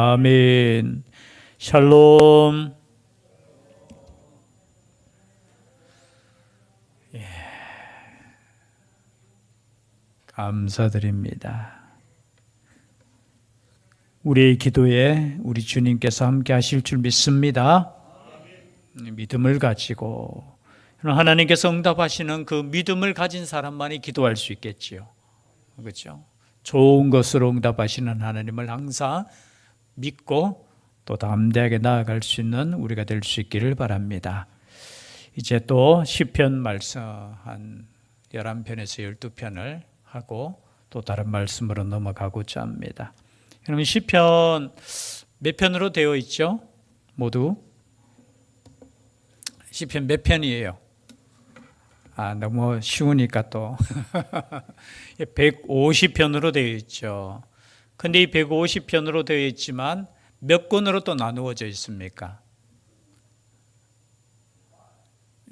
아멘. 샬롬. 감사드립니다. 우리의 기도에 우리 주님께서 함께 하실 줄 믿습니다. 믿음을 가지고 하나님께서 응답하시는 그 믿음을 가진 사람만이 기도할 수 있겠지요. 그렇죠? 좋은 것으로 응답하시는 하나님을 항상 믿고 또 담대하게 나아갈 수 있는 우리가 될 수 있기를 바랍니다. 이제 또 시편 말씀 한 11편에서 12편을 하고 또 다른 말씀으로 넘어가고자 합니다. 그러면 시편 몇 편으로 되어 있죠? 모두? 시편 몇 편이에요? 너무 쉬우니까 또 150편으로 되어 있죠. 근데 이 150편으로 되어 있지만 몇 권으로 또 나누어져 있습니까?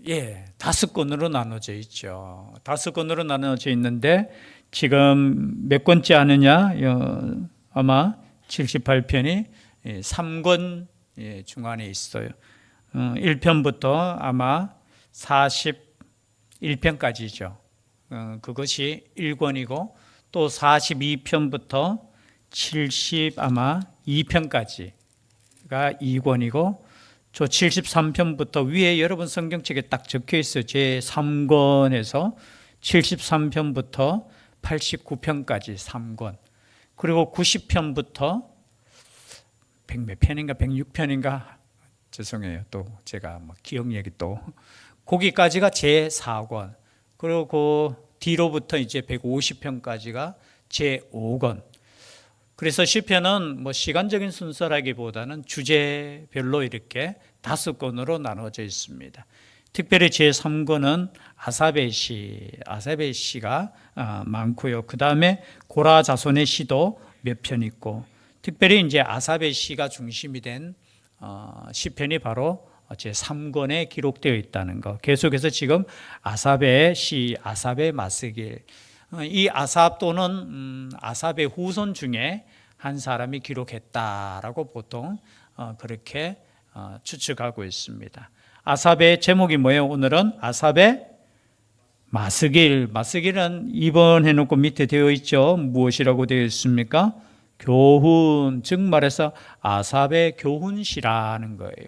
5권으로 나눠져 있죠. 5권으로 나눠져 있는데 지금 몇 권째 하느냐? 아마 78편이 3권 중간에 있어요. 1편부터 아마 41편까지죠. 그것이 1권이고 또 42편부터 70 아마 2편까지가 2권이고 저 73편부터 위에 여러분 성경책에 딱 적혀 있어요. 제 3권에서 73편부터 89편까지 3권. 그리고 90편부터 100몇 편인가 106편인가 죄송해요. 또 제가 기억력이 또 거기까지가 제 4권. 그리고 그 뒤로부터 이제 150편까지가 제 5권. 그래서 시편은 시간적인 순서라기보다는 주제별로 이렇게 5권으로 나눠져 있습니다. 특별히 제3권은 아삽의 시가 많고요. 그 다음에 고라 자손의 시도 몇 편 있고, 특별히 이제 아삽의 시가 중심이 된 시편이 바로 제3권에 기록되어 있다는 것. 계속해서 지금 아삽의 시, 아삽의 마스길, 이 아삽 또는 아삽의 후손 중에 한 사람이 기록했다라고 보통 그렇게 추측하고 있습니다. 아삽의 제목이 뭐예요? 오늘은 아삽의 마스길. 마스길은 2번 해놓고 밑에 되어 있죠. 무엇이라고 되어 있습니까? 교훈, 즉 말해서 아삽의 교훈시라는 거예요.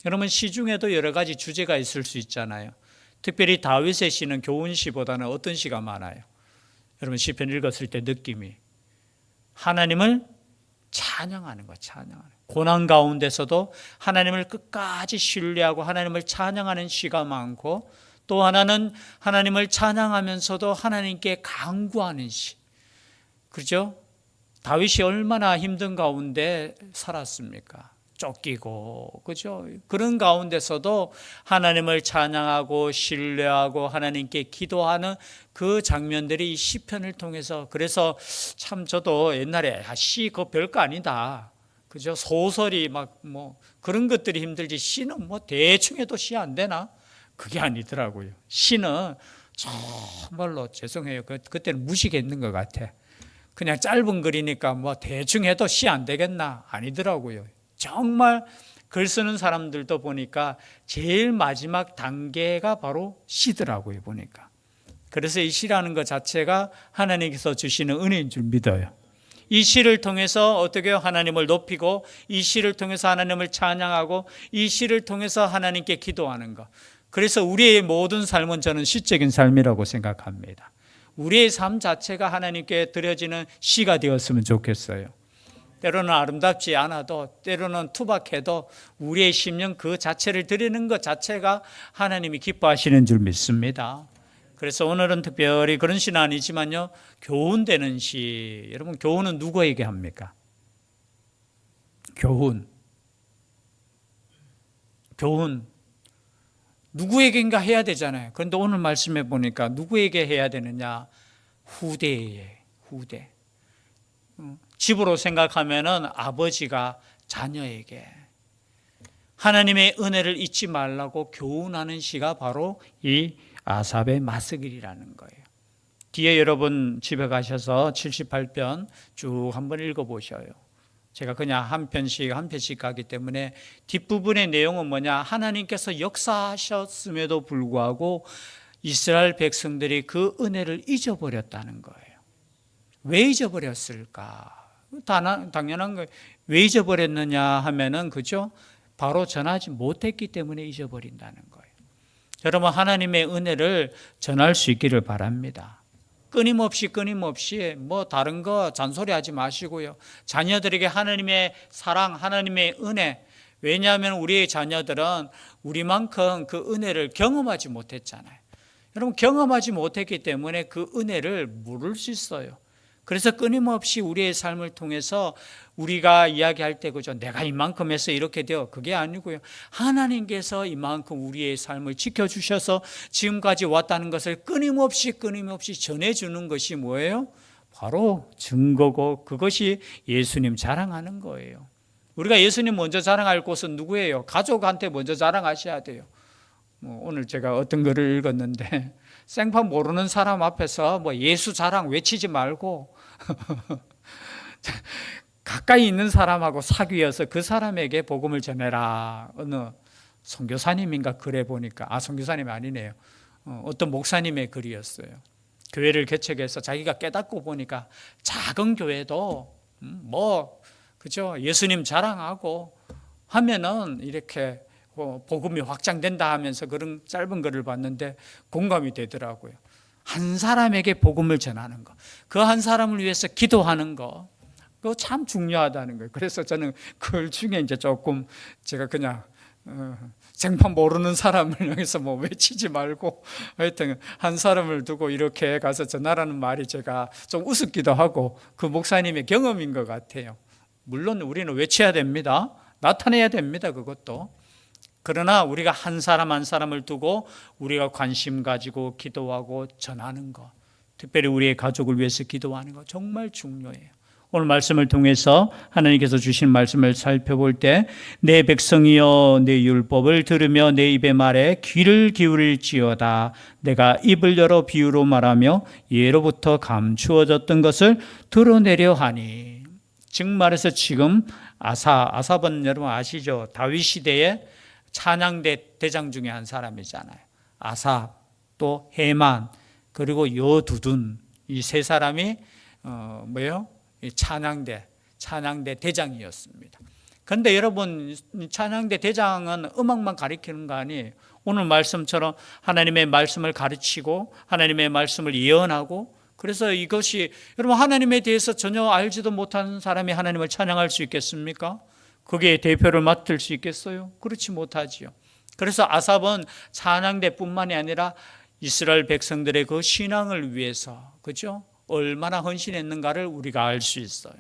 여러분 시 중에도 여러 가지 주제가 있을 수 있잖아요. 특별히 다윗의 시는 교훈시보다는 어떤 시가 많아요? 여러분 시편 읽었을 때 느낌이 하나님을 찬양하는 거예요. 찬양하는. 고난 가운데서도 하나님을 끝까지 신뢰하고 하나님을 찬양하는 시가 많고, 또 하나는 하나님을 찬양하면서도 하나님께 간구하는 시. 그렇죠? 다윗이 얼마나 힘든 가운데 살았습니까? 쫓기고, 그죠? 그런 가운데서도 하나님을 찬양하고 신뢰하고 하나님께 기도하는 그 장면들이 이 시편을 통해서, 그래서 참 저도 옛날에 시 그거 별거 아니다. 그죠? 소설이 그런 것들이 힘들지 시는 대충 해도 시 안 되나? 그게 아니더라고요. 시는 정말로 죄송해요. 그때는 무식했는 것 같아. 그냥 짧은 글이니까 대충 해도 시 안 되겠나? 아니더라고요. 정말 글 쓰는 사람들도 보니까 제일 마지막 단계가 바로 시더라고요, 보니까. 그래서 이 시라는 것 자체가 하나님께서 주시는 은혜인 줄 믿어요. 이 시를 통해서 어떻게 하나님을 높이고, 이 시를 통해서 하나님을 찬양하고, 이 시를 통해서 하나님께 기도하는 것. 그래서 우리의 모든 삶은 저는 시적인 삶이라고 생각합니다. 우리의 삶 자체가 하나님께 드려지는 시가 되었으면 좋겠어요. 때로는 아름답지 않아도, 때로는 투박해도 우리의 심령 그 자체를 드리는 것 자체가 하나님이 기뻐하시는 줄 믿습니다. 그래서 오늘은 특별히 그런 시는 아니지만요, 교훈되는 시. 여러분 교훈은 누구에게 합니까? 교훈 누구에게인가 해야 되잖아요. 그런데 오늘 말씀해 보니까 누구에게 해야 되느냐? 후대. 집으로 생각하면은 아버지가 자녀에게 하나님의 은혜를 잊지 말라고 교훈하는 시가 바로 이 아삽의 마스길이라는 거예요. 뒤에 여러분 집에 가셔서 78편 쭉 한번 읽어보셔요. 제가 그냥 한 편씩 가기 때문에 뒷부분의 내용은 뭐냐? 하나님께서 역사하셨음에도 불구하고 이스라엘 백성들이 그 은혜를 잊어버렸다는 거예요. 왜 잊어버렸을까? 당연한 거예요. 왜 잊어버렸느냐 하면은, 그죠? 바로 전하지 못했기 때문에 잊어버린다는 거예요. 여러분, 하나님의 은혜를 전할 수 있기를 바랍니다. 끊임없이 뭐 다른 거 잔소리하지 마시고요. 자녀들에게 하나님의 사랑, 하나님의 은혜. 왜냐하면 우리의 자녀들은 우리만큼 그 은혜를 경험하지 못했잖아요. 여러분, 경험하지 못했기 때문에 그 은혜를 모를 수 있어요. 그래서 끊임없이 우리의 삶을 통해서 우리가 이야기할 때, 그죠? 내가 이만큼 해서 이렇게 되어, 그게 아니고요. 하나님께서 이만큼 우리의 삶을 지켜주셔서 지금까지 왔다는 것을 끊임없이 전해주는 것이 뭐예요? 바로 증거고, 그것이 예수님 자랑하는 거예요. 우리가 예수님 먼저 자랑할 곳은 누구예요? 가족한테 먼저 자랑하셔야 돼요. 오늘 제가 어떤 글을 읽었는데, 생판 모르는 사람 앞에서 예수 자랑 외치지 말고 가까이 있는 사람하고 사귀어서 그 사람에게 복음을 전해라. 어느 선교사님인가 글에 보니까, 선교사님이 아니네요. 어떤 목사님의 글이었어요. 교회를 개척해서 자기가 깨닫고 보니까 작은 교회도 그죠? 예수님 자랑하고 하면은 이렇게 복음이 확장된다 하면서 그런 짧은 글을 봤는데 공감이 되더라고요. 한 사람에게 복음을 전하는 거, 그 한 사람을 위해서 기도하는 거, 그거 참 중요하다는 거예요. 그래서 저는 글 중에 이제 조금 제가 그냥 생판 모르는 사람을 향해서 외치지 말고 하여튼 한 사람을 두고 이렇게 가서 전하라는 말이 제가 좀 우습기도 하고 그 목사님의 경험인 것 같아요. 물론 우리는 외쳐야 됩니다. 나타내야 됩니다. 그것도. 그러나 우리가 한 사람 한 사람을 두고 우리가 관심 가지고 기도하고 전하는 것, 특별히 우리의 가족을 위해서 기도하는 것 정말 중요해요. 오늘 말씀을 통해서 하나님께서 주신 말씀을 살펴볼 때, 내 백성이여 내 율법을 들으며 내 입의 말에 귀를 기울일지어다. 내가 입을 열어 비유로 말하며 예로부터 감추어졌던 것을 드러내려 하니. 즉 말해서 지금 아삽은 여러분 아시죠? 다윗 시대에 찬양대 대장 중에 한 사람이잖아요. 아삽, 또 헤만, 그리고 여두둔, 이 세 사람이 찬양대 대장이었습니다. 그런데 여러분, 찬양대 대장은 음악만 가르치는 거 아니에요. 오늘 말씀처럼 하나님의 말씀을 가르치고 하나님의 말씀을 예언하고, 그래서 이것이 여러분, 하나님에 대해서 전혀 알지도 못하는 사람이 하나님을 찬양할 수 있겠습니까? 그게 대표를 맡을 수 있겠어요? 그렇지 못하지요. 그래서 아삽은 찬양대뿐만이 아니라 이스라엘 백성들의 그 신앙을 위해서, 그죠? 얼마나 헌신했는가를 우리가 알 수 있어요.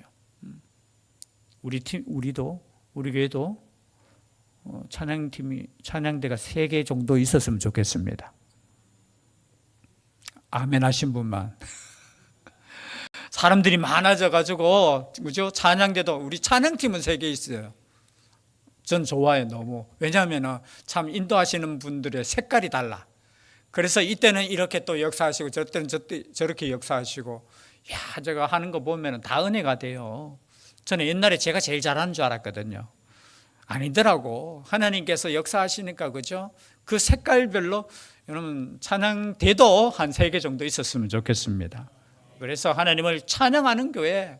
우리 교회도 찬양대가 3개 정도 있었으면 좋겠습니다. 아멘 하신 분만. 사람들이 많아져가지고, 그죠? 찬양대도, 우리 찬양팀은 3개 있어요. 전 좋아요, 너무. 왜냐하면 참 인도하시는 분들의 색깔이 달라. 그래서 이때는 이렇게 또 역사하시고, 저때는 저렇게 역사하시고, 제가 하는 거 보면 다 은혜가 돼요. 저는 옛날에 제가 제일 잘하는 줄 알았거든요. 아니더라고. 하나님께서 역사하시니까, 그죠? 그 색깔별로, 여러분, 찬양대도 한 3개 정도 있었으면 좋겠습니다. 그래서 하나님을 찬양하는 교회,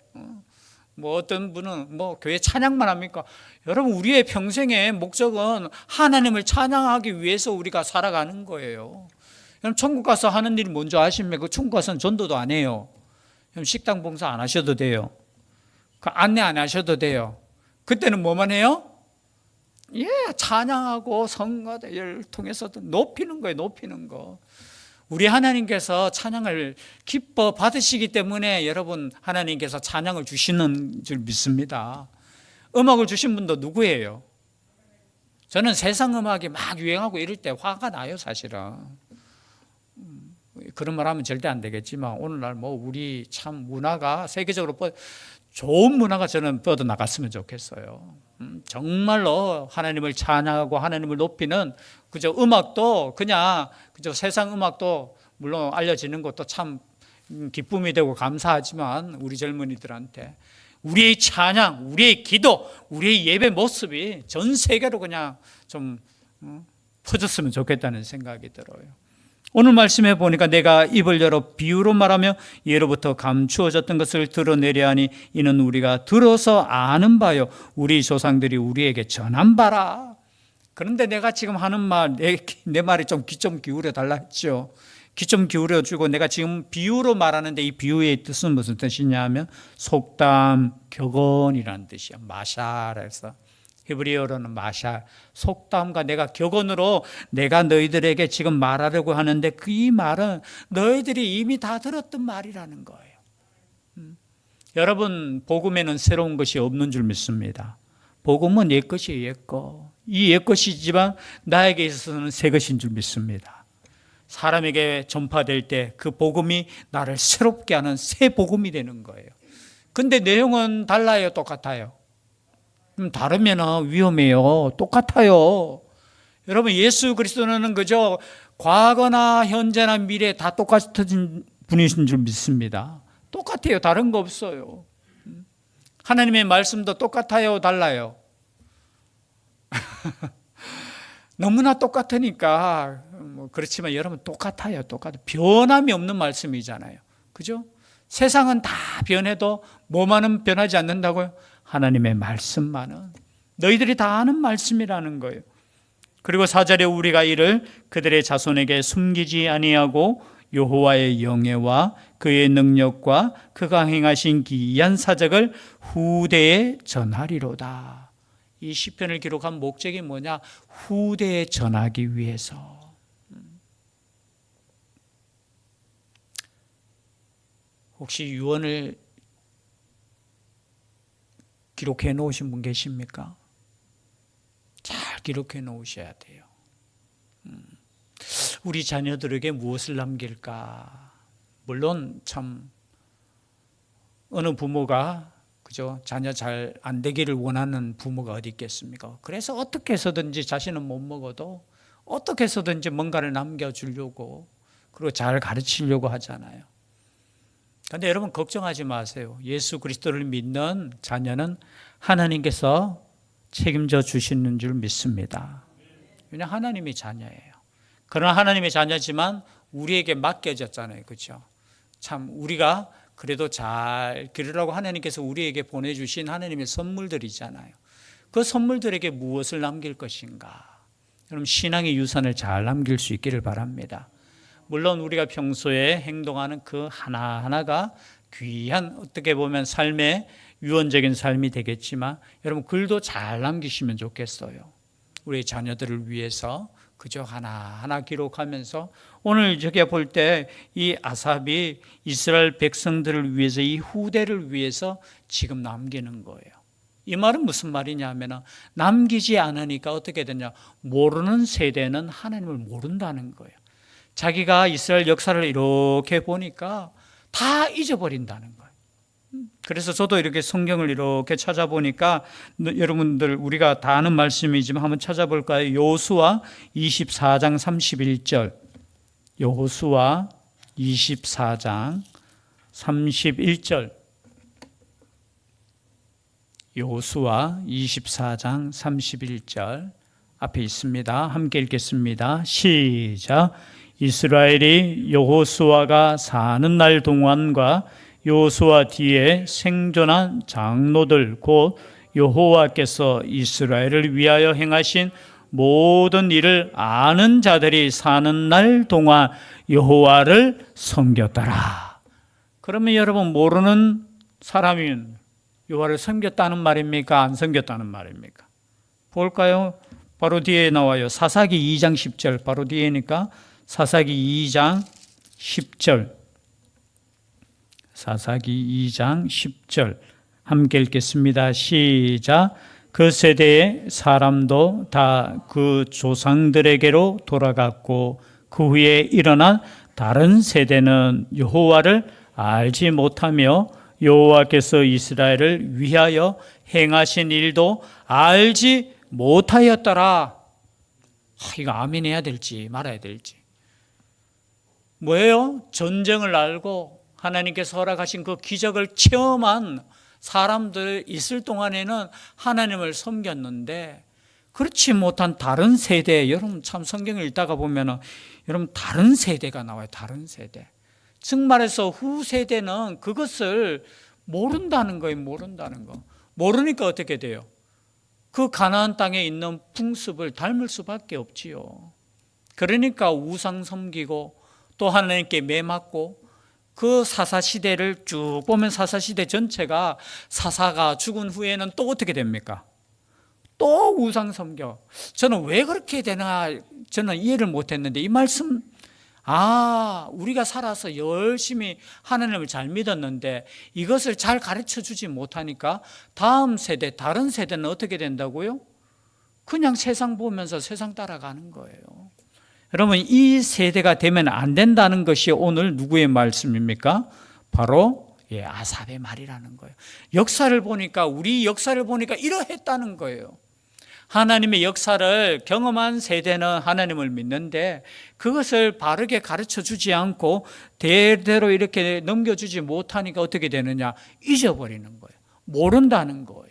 어떤 분은 교회 찬양만 합니까? 여러분, 우리의 평생의 목적은 하나님을 찬양하기 위해서 우리가 살아가는 거예요. 여러분, 천국 가서 하는 일이 뭔지 아십니까? 그 천국 가서는 전도도 안 해요. 여러분, 식당 봉사 안 하셔도 돼요. 그 안내 안 하셔도 돼요. 그때는 뭐만 해요? 찬양하고 성가대를 통해서도 높이는 거예요, 높이는 거. 우리 하나님께서 찬양을 기뻐 받으시기 때문에 여러분, 하나님께서 찬양을 주시는 줄 믿습니다. 음악을 주신 분도 누구예요? 저는 세상 음악이 막 유행하고 이럴 때 화가 나요, 사실은. 그런 말 하면 절대 안 되겠지만, 오늘날 우리 참 문화가 세계적으로 좋은 문화가 저는 뻗어나갔으면 좋겠어요. 정말로 하나님을 찬양하고 하나님을 높이는, 그저 음악도 그냥, 그저 세상 음악도 물론 알려지는 것도 참 기쁨이 되고 감사하지만, 우리 젊은이들한테 우리의 찬양, 우리의 기도, 우리의 예배 모습이 전 세계로 그냥 좀 퍼졌으면 좋겠다는 생각이 들어요. 오늘 말씀해 보니까 내가 입을 열어 비유로 말하며 예로부터 감추어졌던 것을 드러내려 하니 이는 우리가 들어서 아는 바요 우리 조상들이 우리에게 전한 바라. 그런데 내가 지금 하는 말, 내 말에 좀 귀 좀 기울여 달라 했죠. 귀 좀 기울여 주고 내가 지금 비유로 말하는데 이 비유의 뜻은 무슨 뜻이냐 하면 속담, 격언이라는 뜻이야. 마샬 해서 히브리어로는 마샬, 속담과 내가 격언으로 내가 너희들에게 지금 말하려고 하는데 그 이 말은 너희들이 이미 다 들었던 말이라는 거예요. 여러분, 복음에는 새로운 것이 없는 줄 믿습니다. 복음은 옛것이 옛것. 이 옛것이지만 나에게 있어서는 새 것인 줄 믿습니다. 사람에게 전파될 때 그 복음이 나를 새롭게 하는 새 복음이 되는 거예요. 근데 내용은 달라요, 똑같아요? 다르면 위험해요. 똑같아요. 여러분, 예수 그리스도는 그저 과거나 현재나 미래 다 똑같은 분이신 줄 믿습니다. 똑같아요. 다른 거 없어요. 하나님의 말씀도 똑같아요, 달라요? 너무나 똑같으니까 그렇지만 여러분 똑같아요. 변함이 없는 말씀이잖아요. 그죠? 세상은 다 변해도 뭐만은 변하지 않는다고요? 하나님의 말씀만은. 너희들이 다 아는 말씀이라는 거예요. 그리고 4절에 우리가 이를 그들의 자손에게 숨기지 아니하고 여호와의 영예와 그의 능력과 그가 행하신 기이한 사적을 후대에 전하리로다. 이 시편을 기록한 목적이 뭐냐? 후대에 전하기 위해서. 혹시 유언을 기록해 놓으신 분 계십니까? 잘 기록해 놓으셔야 돼요. 우리 자녀들에게 무엇을 남길까? 물론 참 어느 부모가 그죠? 자녀 잘 안 되기를 원하는 부모가 어디 있겠습니까? 그래서 어떻게 해서든지 자신은 못 먹어도 어떻게 해서든지 뭔가를 남겨주려고 그리고 잘 가르치려고 하잖아요. 그런데 여러분 걱정하지 마세요. 예수 그리스도를 믿는 자녀는 하나님께서 책임져 주시는 줄 믿습니다. 왜냐하면 하나님이 자녀예요. 그러나 하나님의 자녀지만 우리에게 맡겨졌잖아요. 그렇죠? 참 우리가 그래도 잘 기르라고 하나님께서 우리에게 보내주신 하나님의 선물들이잖아요. 그 선물들에게 무엇을 남길 것인가? 여러분 신앙의 유산을 잘 남길 수 있기를 바랍니다. 물론 우리가 평소에 행동하는 그 하나하나가 귀한 어떻게 보면 삶의 유언적인 삶이 되겠지만 여러분 글도 잘 남기시면 좋겠어요. 우리 자녀들을 위해서 그저 하나하나 기록하면서 오늘 저기 볼 때 이 아삽이 이스라엘 백성들을 위해서 이 후대를 위해서 지금 남기는 거예요. 이 말은 무슨 말이냐 하면 남기지 않으니까 어떻게 되냐? 모르는 세대는 하나님을 모른다는 거예요. 자기가 이스라엘 역사를 이렇게 보니까 다 잊어버린다는 거예요. 그래서 저도 이렇게 성경을 이렇게 찾아보니까 여러분들 우리가 다 아는 말씀이지만 한번 찾아볼까요? 여호수아 24장 31절. 여호수아 24장 31절. 여호수아 24장 31절 앞에 있습니다. 함께 읽겠습니다. 시작. 이스라엘이 여호수아가 사는 날 동안과 여호수아 뒤에 생존한 장로들 곧 여호와께서 이스라엘을 위하여 행하신 모든 일을 아는 자들이 사는 날 동안 여호와를 섬겼더라. 그러면 여러분 모르는 사람이 여호와를 섬겼다는 말입니까? 안 섬겼다는 말입니까? 볼까요? 바로 뒤에 나와요. 사사기 2장 10절 바로 뒤에니까 사사기 2장 10절 사사기 2장 10절 함께 읽겠습니다. 시작. 그 세대의 사람도 다 그 조상들에게로 돌아갔고 그 후에 일어난 다른 세대는 여호와를 알지 못하며 여호와께서 이스라엘을 위하여 행하신 일도 알지 못하였더라. 이거 아멘 해야 될지 말아야 될지. 뭐예요? 전쟁을 알고 하나님께서 허락하신 그 기적을 체험한 사람들 있을 동안에는 하나님을 섬겼는데 그렇지 못한 다른 세대, 여러분 참 성경을 읽다가 보면 여러분 다른 세대가 나와요. 다른 세대. 즉 말해서 후세대는 그것을 모른다는 거예요. 모른다는 거. 모르니까 어떻게 돼요? 그 가나안 땅에 있는 풍습을 닮을 수밖에 없지요. 그러니까 우상 섬기고 또 하나님께 매맞고 그 사사시대를 쭉 보면 사사시대 전체가 사사가 죽은 후에는 또 어떻게 됩니까? 또 우상 섬겨. 저는 왜 그렇게 되나 저는 이해를 못했는데 이 말씀 우리가 살아서 열심히 하나님을 잘 믿었는데 이것을 잘 가르쳐 주지 못하니까 다음 세대, 다른 세대는 어떻게 된다고요? 그냥 세상 보면서 세상 따라가는 거예요. 여러분 이 세대가 되면 안 된다는 것이 오늘 누구의 말씀입니까? 바로 아삽의 말이라는 거예요. 역사를 보니까 우리 역사를 보니까 이러했다는 거예요. 하나님의 역사를 경험한 세대는 하나님을 믿는데 그것을 바르게 가르쳐 주지 않고 대대로 이렇게 넘겨주지 못하니까 어떻게 되느냐? 잊어버리는 거예요. 모른다는 거예요.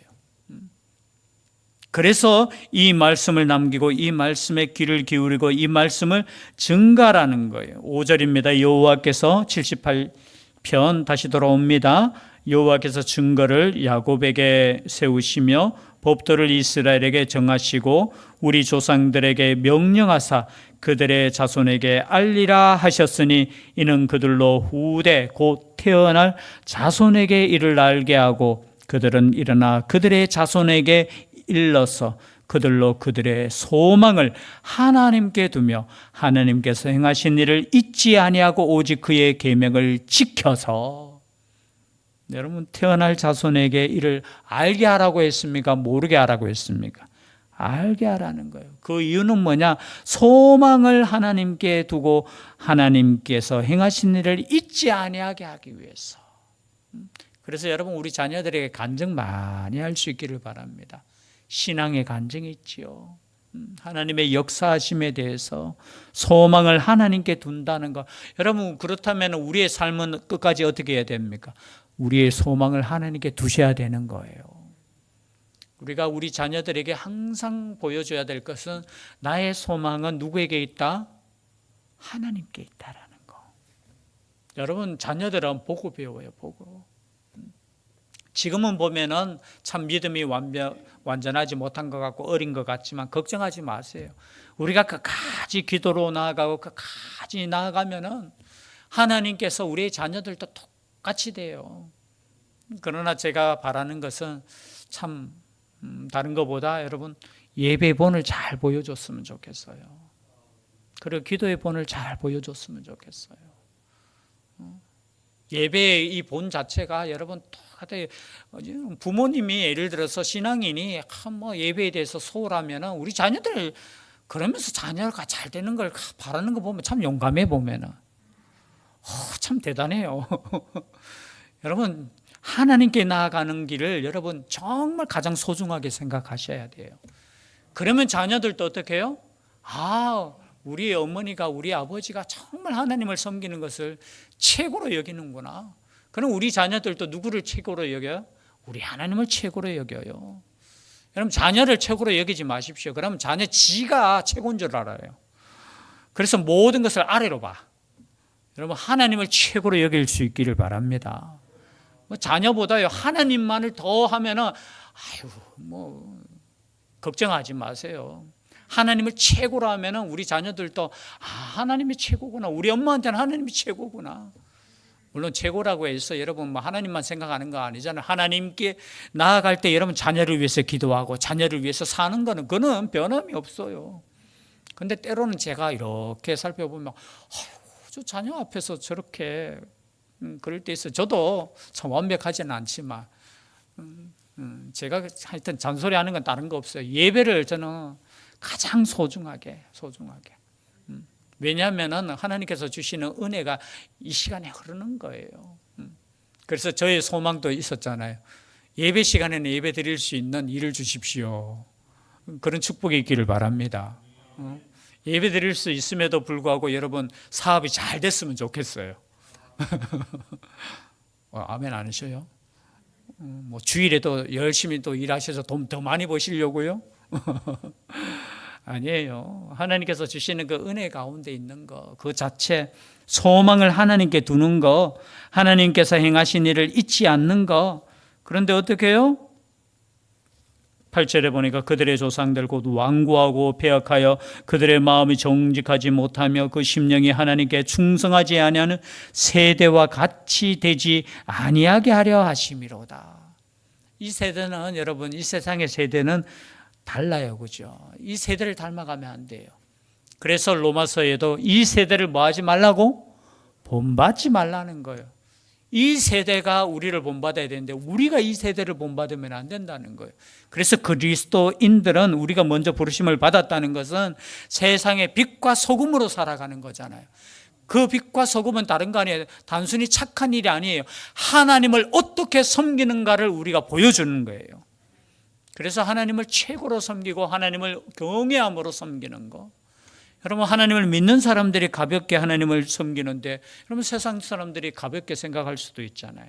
그래서 이 말씀을 남기고 이 말씀에 귀를 기울이고 이 말씀을 증가라는 거예요. 5절입니다. 여호와께서 78편 다시 돌아옵니다. 여호와께서 증거를 야곱에게 세우시며 법도를 이스라엘에게 정하시고 우리 조상들에게 명령하사 그들의 자손에게 알리라 하셨으니 이는 그들로 후대 곧 태어날 자손에게 이를 알게 하고 그들은 일어나 그들의 자손에게 일러서 그들로 그들의 소망을 하나님께 두며 하나님께서 행하신 일을 잊지 아니하고 오직 그의 계명을 지켜서 여러분 태어날 자손에게 이를 알게 하라고 했습니까? 모르게 하라고 했습니까? 알게 하라는 거예요. 그 이유는 뭐냐? 소망을 하나님께 두고 하나님께서 행하신 일을 잊지 아니하게 하기 위해서. 그래서 여러분 우리 자녀들에게 간증 많이 할 수 있기를 바랍니다. 신앙의 간증이 있지요. 하나님의 역사하심에 대해서 소망을 하나님께 둔다는 것. 여러분 그렇다면 우리의 삶은 끝까지 어떻게 해야 됩니까? 우리의 소망을 하나님께 두셔야 되는 거예요. 우리가 우리 자녀들에게 항상 보여줘야 될 것은 나의 소망은 누구에게 있다? 하나님께 있다라는 거. 여러분 자녀들은 보고 배워요. 보고. 지금은 보면은 참 믿음이 완전하지 못한 것 같고 어린 것 같지만 걱정하지 마세요. 우리가 끝까지 기도로 나아가고 끝까지 나아가면은 하나님께서 우리의 자녀들도 똑같이 돼요. 그러나 제가 바라는 것은 참 다른 것보다 여러분 예배의 본을 잘 보여줬으면 좋겠어요. 그리고 기도의 본을 잘 보여줬으면 좋겠어요. 예배의 이 본 자체가 여러분 똑같아요. 부모님이 예를 들어서 신앙인이 예배에 대해서 소홀하면 우리 자녀들 그러면서 자녀가 잘 되는 걸 바라는 거 보면 참 용감해 보면은 참 대단해요. 여러분 하나님께 나아가는 길을 여러분 정말 가장 소중하게 생각하셔야 돼요. 그러면 자녀들도 어떻게 해요? 우리 어머니가 우리 아버지가 정말 하나님을 섬기는 것을 최고로 여기는구나. 그럼 우리 자녀들도 누구를 최고로 여겨요? 우리 하나님을 최고로 여겨요. 여러분 자녀를 최고로 여기지 마십시오. 그러면 자녀 지가 최고인 줄 알아요. 그래서 모든 것을 아래로 봐. 여러분 하나님을 최고로 여길 수 있기를 바랍니다. 자녀보다요 하나님만을 더 하면은 걱정하지 마세요. 하나님을 최고로 하면은 우리 자녀들도 하나님이 최고구나. 우리 엄마한테는 하나님이 최고구나. 물론 최고라고 해서 여러분 하나님만 생각하는 거 아니잖아요. 하나님께 나아갈 때 여러분 자녀를 위해서 기도하고 자녀를 위해서 사는 거는 그는 변함이 없어요. 근데 때로는 제가 이렇게 살펴보면 저 자녀 앞에서 저렇게 그럴 때 있어요. 저도 참 완벽하지는 않지만 제가 하여튼 잔소리하는 건 다른 거 없어요. 예배를 저는 가장 소중하게 왜냐하면 하나님께서 주시는 은혜가 이 시간에 흐르는 거예요. 그래서 저의 소망도 있었잖아요. 예배 시간에는 예배 드릴 수 있는 일을 주십시오. 그런 축복이 있기를 바랍니다. 예배 드릴 수 있음에도 불구하고 여러분 사업이 잘 됐으면 좋겠어요. 아멘 안 하셔요? 뭐 주일에도 열심히 또 일하셔서 돈 더 많이 버시려고요? 아니에요. 하나님께서 주시는 그 은혜 가운데 있는 거, 그 자체 소망을 하나님께 두는 거, 하나님께서 행하신 일을 잊지 않는 거. 그런데 어떻게 해요? 8절에 보니까 그들의 조상들 곧 완고하고 패역하여 그들의 마음이 정직하지 못하며 그 심령이 하나님께 충성하지 아니하는 세대와 같이 되지 아니하게 하려 하심이로다. 이 세대는, 여러분, 이 세상의 세대는 달라요. 그죠? 이 세대를 닮아가면 안 돼요. 그래서 로마서에도 이 세대를 뭐 하지 말라고? 본받지 말라는 거예요. 이 세대가 우리를 본받아야 되는데 우리가 이 세대를 본받으면 안 된다는 거예요. 그래서 그리스도인들은 우리가 먼저 부르심을 받았다는 것은 세상의 빛과 소금으로 살아가는 거잖아요. 그 빛과 소금은 다른 거 아니에요. 단순히 착한 일이 아니에요. 하나님을 어떻게 섬기는가를 우리가 보여주는 거예요. 그래서 하나님을 최고로 섬기고 하나님을 경외함으로 섬기는 거. 여러분, 하나님을 믿는 사람들이 가볍게 하나님을 섬기는데 여러분, 세상 사람들이 가볍게 생각할 수도 있잖아요.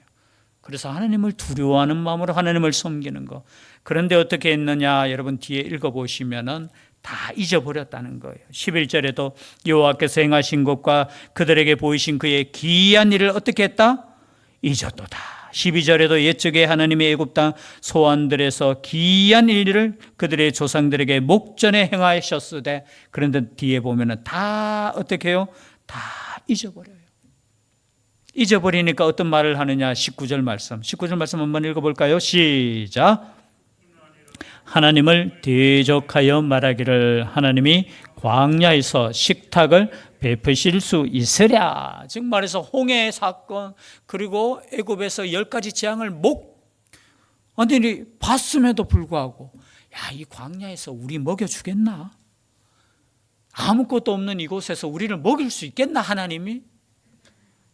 그래서 하나님을 두려워하는 마음으로 하나님을 섬기는 거. 그런데 어떻게 했느냐, 여러분 뒤에 읽어보시면은 다 잊어버렸다는 거예요. 11절에도 여호와께서 행하신 것과 그들에게 보이신 그의 기이한 일을 어떻게 했다? 잊었도다. 12절에도 옛적에 하나님의 애굽 땅 소환들에서 기이한 일을 그들의 조상들에게 목전에 행하셨으되, 그런데 뒤에 보면은 다 어떻게 해요? 다 잊어버려요. 잊어버리니까 어떤 말을 하느냐? 19절 말씀 한번 읽어볼까요? 시작. 하나님을 대적하여 말하기를 하나님이 광야에서 식탁을 베푸실 수 있으랴. 즉 말해서 홍해 사건, 그리고 애굽에서 10가지 재앙을 완전히 봤음에도 불구하고, 야, 이 광야에서 우리 먹여주겠나? 아무것도 없는 이곳에서 우리를 먹일 수 있겠나, 하나님이?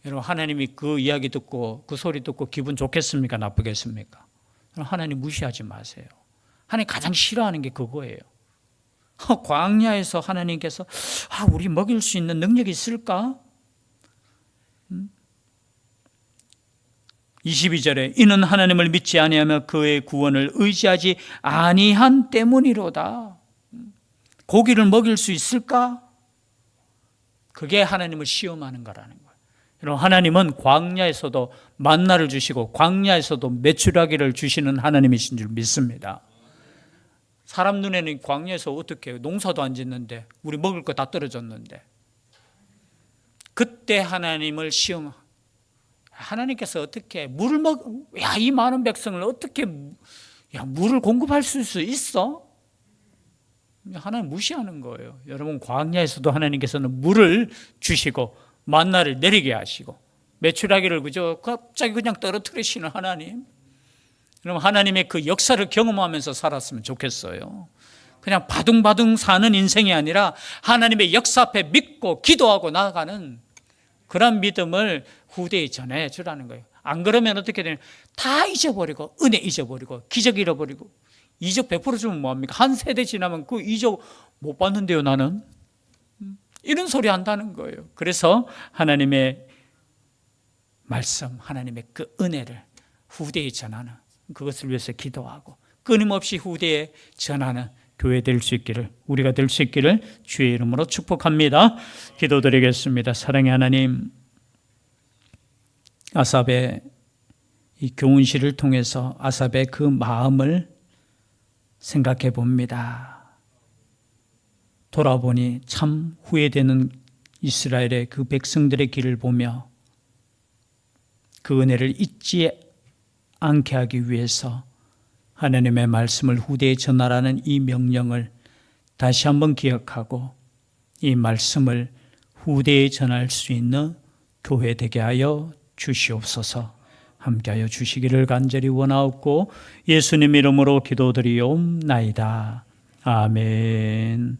여러분, 하나님이 그 이야기 듣고 그 소리 듣고 기분 좋겠습니까? 나쁘겠습니까? 하나님 무시하지 마세요. 하나님 가장 싫어하는 게 그거예요. 광야에서 하나님께서 우리 먹일 수 있는 능력이 있을까? 22절에 이는 하나님을 믿지 아니하며 그의 구원을 의지하지 아니한 때문이로다. 고기를 먹일 수 있을까? 그게 하나님을 시험하는 거라는 거예요. 여러분, 하나님은 광야에서도 만나를 주시고 광야에서도 메추라기를 주시는 하나님이신 줄 믿습니다. 사람 눈에는 광야에서 어떻게 해요? 농사도 안 짓는데, 우리 먹을 거 다 떨어졌는데. 그때 하나님을 하나님께서 어떻게 이 많은 백성을 어떻게 물을 공급할 수 있어? 하나님 무시하는 거예요. 여러분, 광야에서도 하나님께서는 물을 주시고 만나를 내리게 하시고 메추라기를 그저 갑자기 그냥 떨어뜨리시는 하나님. 그럼 하나님의 그 역사를 경험하면서 살았으면 좋겠어요. 그냥 바둥바둥 사는 인생이 아니라 하나님의 역사 앞에 믿고 기도하고 나아가는 그런 믿음을 후대에 전해주라는 거예요. 안 그러면 어떻게 되냐? 다 잊어버리고, 은혜 잊어버리고, 기적 잃어버리고. 이적 100% 주면 뭐합니까? 한 세대 지나면 그 이적 못 받는데요, 나는. 이런 소리 한다는 거예요. 그래서 하나님의 말씀, 하나님의 그 은혜를 후대에 전하는, 그것을 위해서 기도하고 끊임없이 후대에 전하는 교회 될 수 있기를, 우리가 될 수 있기를 주의 이름으로 축복합니다. 기도드리겠습니다. 사랑의 하나님, 아삽의 이 교훈실을 통해서 아삽의 그 마음을 생각해 봅니다. 돌아보니 참 후회되는 이스라엘의 그 백성들의 길을 보며 그 은혜를 잊지 않게 하기 위해서 하나님의 말씀을 후대에 전하라는 이 명령을 다시 한번 기억하고 이 말씀을 후대에 전할 수 있는 교회 되게 하여 주시옵소서. 함께하여 주시기를 간절히 원하옵고 예수님 이름으로 기도드리옵나이다. 아멘.